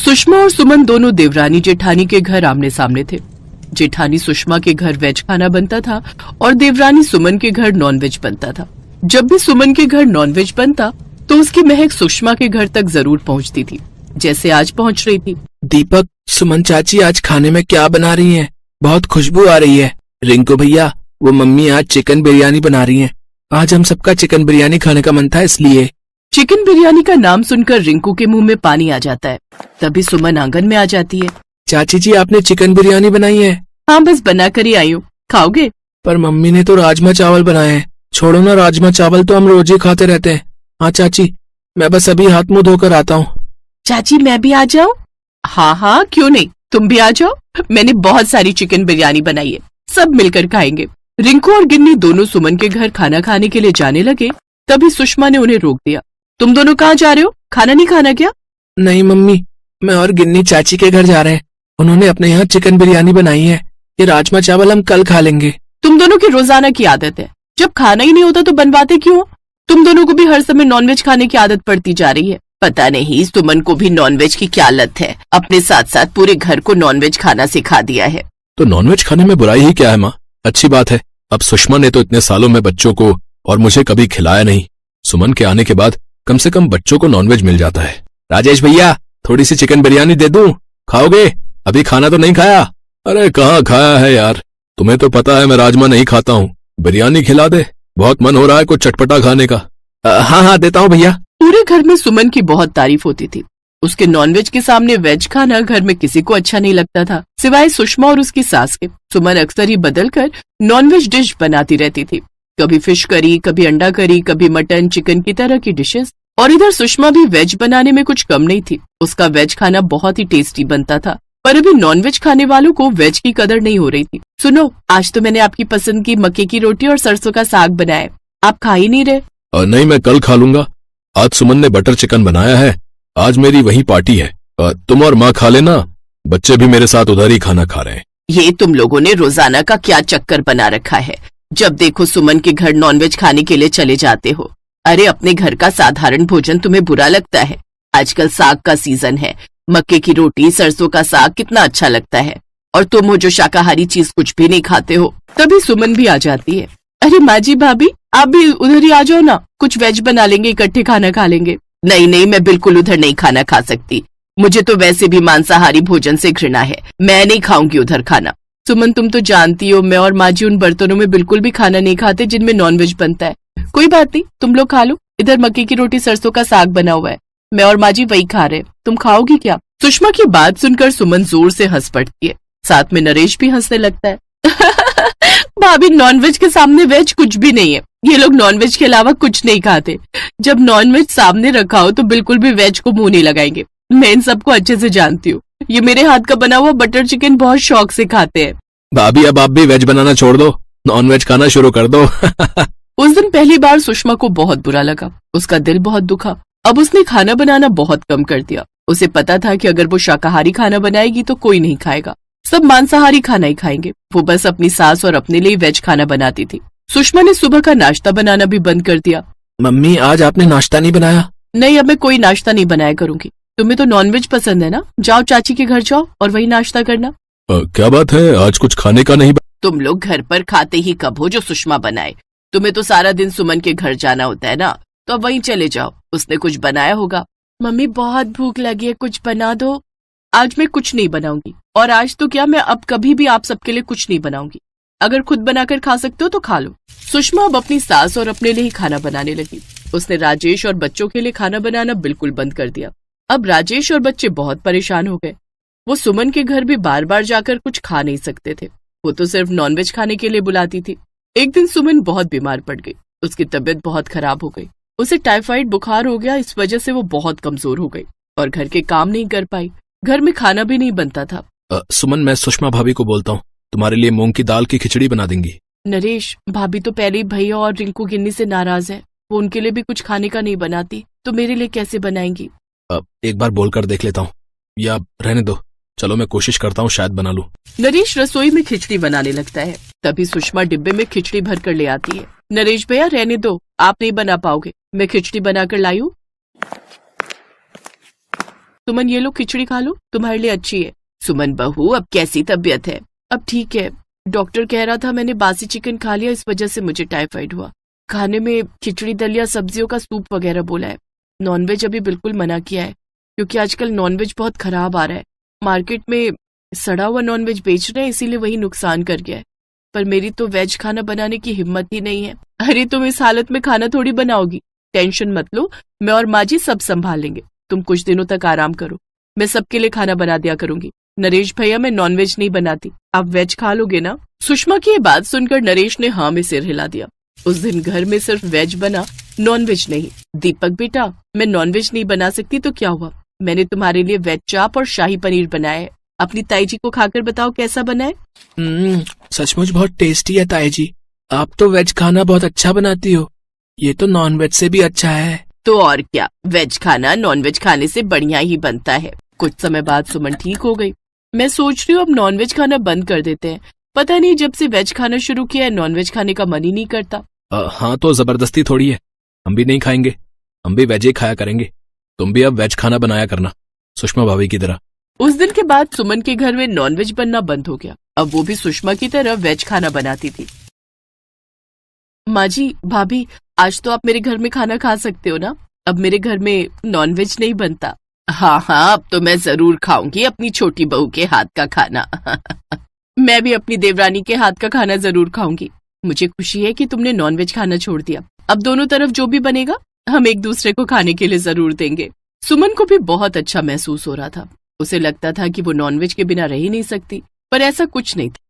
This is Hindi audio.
सुषमा और सुमन दोनों देवरानी जेठानी के घर आमने सामने थे। जेठानी सुषमा के घर वेज खाना बनता था और देवरानी सुमन के घर नॉनवेज बनता था। जब भी सुमन के घर नॉनवेज बनता तो उसकी महक सुषमा के घर तक जरूर पहुंचती थी, जैसे आज पहुंच रही थी। दीपक, सुमन चाची आज खाने में क्या बना रही हैं? बहुत खुशबू आ रही है। रिंकू भैया, वो मम्मी आज चिकन बिरयानी बना रही हैं। आज हम सबका चिकन बिरयानी खाने का मन था इसलिए। चिकन बिरयानी का नाम सुनकर रिंकू के मुंह में पानी आ जाता है। तभी सुमन आंगन में आ जाती है। चाची जी, आपने चिकन बिरयानी बनाई है? हाँ, बस बना कर ही आई हूँ, खाओगे? पर मम्मी ने तो राजमा चावल बनाए हैं। छोड़ो ना, राजमा चावल तो हम रोज ही खाते रहते हैं। हाँ चाची, मैं बस अभी हाथ मुंह धोकर आता हूँ। चाची, मैं भी आ जाऊँ? हाँ हाँ, क्यों नहीं, तुम भी आ जाओ। मैंने बहुत सारी चिकन बिरयानी बनाई है, सब मिलकर खाएंगे। रिंकू और गिन्नी दोनों सुमन के घर खाना खाने के लिए जाने लगे। तभी सुषमा ने उन्हें रोक दिया। तुम दोनों कहाँ जा रहे हो? खाना नहीं खाना क्या? नहीं मम्मी, मैं और गिन्नी चाची के घर जा रहे हैं। उन्होंने अपने यहाँ चिकन बिरयानी बनाई है। ये राजमा चावल हम कल खा लेंगे। तुम दोनों की रोजाना की आदत है, जब खाना ही नहीं होता तो बनवाते क्यों? तुम दोनों को भी हर समय नॉनवेज खाने की आदत पड़ती जा रही है। पता नहीं सुमन को भी नॉनवेज की क्या लत है, अपने साथ साथ पूरे घर को नॉनवेज खाना सिखा दिया है। तो नॉनवेज खाने में बुराई ही क्या है माँ? अच्छी बात है। अब सुषमा ने तो इतने सालों में बच्चों को और मुझे कभी खिलाया नहीं। सुमन के आने के बाद कम से कम बच्चों को नॉनवेज मिल जाता है। राजेश भैया, थोड़ी सी चिकन बिरयानी दे दूं? खाओगे? अभी खाना तो नहीं खाया? अरे कहाँ खाया है यार, तुम्हें तो पता है मैं राजमा नहीं खाता हूँ। बिरयानी खिला दे, बहुत मन हो रहा है कुछ चटपटा खाने का। हाँ हाँ, देता हूँ भैया। पूरे घर में सुमन की बहुत तारीफ होती थी। उसके नॉनवेज के सामने वेज खाना घर में किसी को अच्छा नहीं लगता था, सिवाय सुषमा और उसकी सास के। सुमन अक्सर ही बदलकर नॉनवेज डिश बनाती रहती थी, कभी फिश करी, कभी अंडा करी, कभी मटन चिकन की तरह की डिशेस। और इधर सुषमा भी वेज बनाने में कुछ कम नहीं थी। उसका वेज खाना बहुत ही टेस्टी बनता था, पर अभी नॉनवेज खाने वालों को वेज की कदर नहीं हो रही थी। सुनो, आज तो मैंने आपकी पसंद की मक्के की रोटी और सरसों का साग बनाया, आप खा ही नहीं रहे। नहीं, मैं कल खा लूंगा। आज सुमन ने बटर चिकन बनाया है, आज मेरी वही पार्टी है। तुम और माँ खा लेना, बच्चे भी मेरे साथ उधर ही खाना खा रहे हैं। ये तुम लोगों ने रोजाना का क्या चक्कर बना रखा है? जब देखो सुमन के घर नॉनवेज खाने के लिए चले जाते हो। अरे अपने घर का साधारण भोजन तुम्हें बुरा लगता है? आजकल साग का सीजन है, मक्के की रोटी सरसों का साग कितना अच्छा लगता है, और तुम हो जो शाकाहारी चीज कुछ भी नहीं खाते हो। तभी सुमन भी आ जाती है। अरे माँ जी, भाभी आप भी उधर ही आ जाओ ना, कुछ वेज बना लेंगे, इकट्ठे खाना खा लेंगे। नहीं नहीं, मैं बिल्कुल उधर नहीं खाना खा सकती। मुझे तो वैसे भी मांसाहारी भोजन से घृणा है, मैं नहीं खाऊंगी उधर खाना। सुमन, तुम तो जानती हो मैं और माँ जी उन बर्तनों में बिल्कुल भी खाना नहीं खाते जिनमें नॉनवेज बनता है। कोई बात नहीं, तुम लोग खा लो। इधर मक्के की रोटी सरसों का साग बना हुआ है, मैं और माँ जी वही खा रहे हैं। तुम खाओगी क्या? सुषमा की बात सुनकर सुमन जोर से हंस पड़ती है, साथ में नरेश भी हंसने लगता है। भाभी, नॉनवेज के सामने वेज कुछ भी नहीं है। ये लोग नॉनवेज के अलावा कुछ नहीं खाते। जब नॉनवेज सामने रखा हो तो बिल्कुल भी वेज को मुंह नहीं लगाएंगे। मैं इन सबको अच्छे से जानती हूँ। ये मेरे हाथ का बना हुआ बटर चिकन बहुत शौक से खाते हैं। भाभी, अब आप भी वेज बनाना छोड़ दो, नॉनवेज खाना शुरू कर दो। उस दिन पहली बार सुषमा को बहुत बुरा लगा, उसका दिल बहुत दुखा। अब उसने खाना बनाना बहुत कम कर दिया। उसे पता था कि अगर वो शाकाहारी खाना बनाएगी तो कोई नहीं खाएगा, सब मांसाहारी खाना ही खाएंगे। वो बस अपनी सास और अपने लिए वेज खाना बनाती थी। सुषमा ने सुबह का नाश्ता बनाना भी बंद कर दिया। मम्मी, आज आपने नाश्ता नहीं बनाया? नहीं, अब मैं कोई नाश्ता नहीं बनाया करूंगी। तुम्हें तो नॉनवेज पसंद है ना, जाओ चाची के घर जाओ और वही नाश्ता करना। क्या बात है, आज कुछ खाने का नहीं? तुम लोग घर पर खाते ही कब हो जो सुषमा बनाए? तुम्हें तो सारा दिन सुमन के घर जाना होता है ना, तो अब वहीं चले जाओ, उसने कुछ बनाया होगा। मम्मी, बहुत भूख लगी है, कुछ बना दो। आज मैं कुछ नहीं बनाऊंगी, और आज तो क्या, मैं अब कभी भी आप सबके लिए कुछ नहीं बनाऊंगी। अगर खुद बनाकर खा सकते हो तो खा लो। सुषमा अब अपनी सास और अपने लिए ही खाना बनाने लगी। उसने राजेश और बच्चों के लिए खाना बनाना बिल्कुल बंद कर दिया। अब राजेश और बच्चे बहुत परेशान हो गए। वो सुमन के घर भी बार बार जाकर कुछ खा नहीं सकते थे, वो तो सिर्फ नॉनवेज खाने के लिए बुलाती थी। एक दिन सुमन बहुत बीमार पड़ गई, उसकी तबीयत बहुत खराब हो गई। उसे टाइफाइड बुखार हो गया, इस वजह से वो बहुत कमजोर हो गई और घर के काम नहीं कर पाई। घर में खाना भी नहीं बनता था। सुमन, मैं सुषमा भाभी को बोलता हूँ, तुम्हारे लिए मूंग की दाल की खिचड़ी बना देंगी। नरेश, भाभी तो पहले ही भैया और रिंकू गिन्नी से नाराज है, वो उनके लिए भी कुछ खाने का नहीं बनाती, तो मेरे लिए कैसे बनाएंगी? एक बार बोलकर देख लेता हूँ, या रहने दो, चलो मैं कोशिश करता हूँ, शायद बना लूं। नरेश रसोई में खिचड़ी बनाने लगता है। तभी सुषमा डिब्बे में खिचड़ी भर कर ले आती है। नरेश भैया, रहने दो, आप नहीं बना पाओगे, मैं खिचड़ी बनाकर लाई हूँ। सुमन ये लो खिचड़ी खा लो, तुम्हारे लिए अच्छी है। सुमन बहू अब कैसी तबीयत है? अब ठीक है, डॉक्टर कह रहा था मैंने बासी चिकन खा लिया, इस वजह से मुझे टाइफाइड हुआ। खाने में खिचड़ी दलिया सब्जियों का सूप वगैरह बोला है। नॉनवेज अभी बिल्कुल मना किया है, क्योंकि आजकल नॉनवेज बहुत खराब आ रहा है। मार्केट में सड़ा हुआ नॉनवेज बेच रहे हैं, इसीलिए वही नुकसान कर गया है। पर मेरी तो वेज खाना बनाने की हिम्मत ही नहीं है। अरे तुम इस हालत में खाना थोड़ी बनाओगी, टेंशन मत लो, मैं और माँ जी सब संभाल लेंगे। तुम कुछ दिनों तक आराम करो, मैं सबके लिए खाना बना दिया करूंगी। नरेश भैया मैं नॉनवेज नहीं बनाती, आप वेज खा लोगे ना? सुषमा की ये बात सुनकर नरेश ने हाँ में सिर हिला दिया। उस दिन घर में सिर्फ वेज बना, नॉनवेज नहीं। दीपक बेटा, मैं नॉनवेज नहीं बना सकती तो क्या हुआ, मैंने तुम्हारे लिए वेज चाप और शाही पनीर बनाया है। अपनी ताई जी को खाकर बताओ कैसा बना है। सचमुच बहुत टेस्टी है ताई जी, आप तो वेज खाना बहुत अच्छा बनाती हो, ये तो नॉनवेज से भी अच्छा है। तो और क्या, वेज खाना नॉनवेज खाने से बढ़िया ही बनता है। कुछ समय बाद सुमन ठीक हो गई। मैं सोच रही हूँ अब नॉनवेज खाना बंद कर देते हैं, पता नहीं जब से वेज खाना शुरू किया है नॉनवेज खाने का मन ही नहीं करता। हाँ तो जबरदस्ती थोड़ी है, हम भी नहीं खाएंगे, हम भी वेज ही खाया करेंगे। तुम भी अब वेज खाना बनाया करना सुषमा भाभी की तरह। उस दिन के बाद सुमन के घर में नॉनवेज बनना बंद हो गया। अब वो भी सुषमा की तरह वेज खाना बनाती थी। माँ जी, भाभी, आज तो आप मेरे घर में खाना खा सकते हो ना, अब मेरे घर में नॉनवेज नहीं बनता। हाँ हाँ, अब तो मैं जरूर खाऊंगी अपनी छोटी बहू के हाथ का खाना। मैं भी अपनी देवरानी के हाथ का खाना जरूर खाऊंगी। मुझे खुशी है कि तुमने नॉनवेज खाना छोड़ दिया। अब दोनों तरफ जो भी बनेगा हम एक दूसरे को खाने के लिए जरूर देंगे। सुमन को भी बहुत अच्छा महसूस हो रहा था। उसे लगता था कि वो नॉनवेज के बिना रह ही नहीं सकती, पर ऐसा कुछ नहीं था।